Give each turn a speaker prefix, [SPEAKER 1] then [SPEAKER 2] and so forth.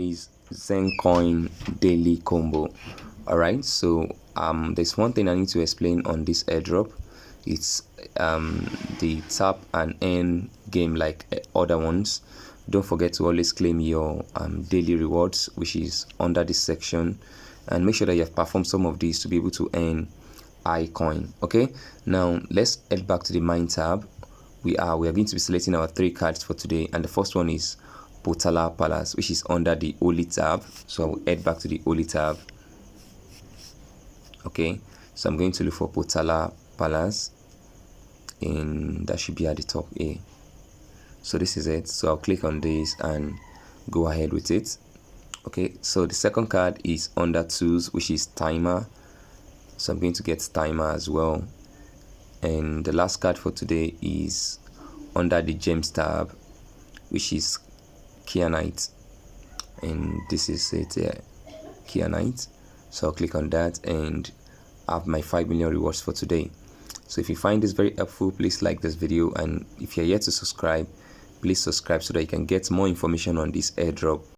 [SPEAKER 1] is Zencoin daily combo. Alright, so there's one thing I need to explain on this airdrop. It's the tap and earn game like other ones. Don't forget to always claim your daily rewards, which is under this section, and make sure that you have performed some of these to be able to earn iCoin. Okay, now let's head back to the mine tab. We are going to be selecting our 3 cards for today, and the first one is Potala Palace, which is under the Oli tab. So I will head back to the Oli tab. Okay, so I'm going to look for Potala Palace, and that should be at the top A. So this is it. So I'll click on this and go ahead with it. Okay, so the second card is under tools, which is timer. So I'm going to get timer as well. And the last card for today is under the gems tab, which is Kyanite, and this is it here, Kyanite. So I'll click on that and have my 5 million rewards for today. So if you find this very helpful, please like this video, and if you're yet to subscribe, please subscribe so that you can get more information on this airdrop.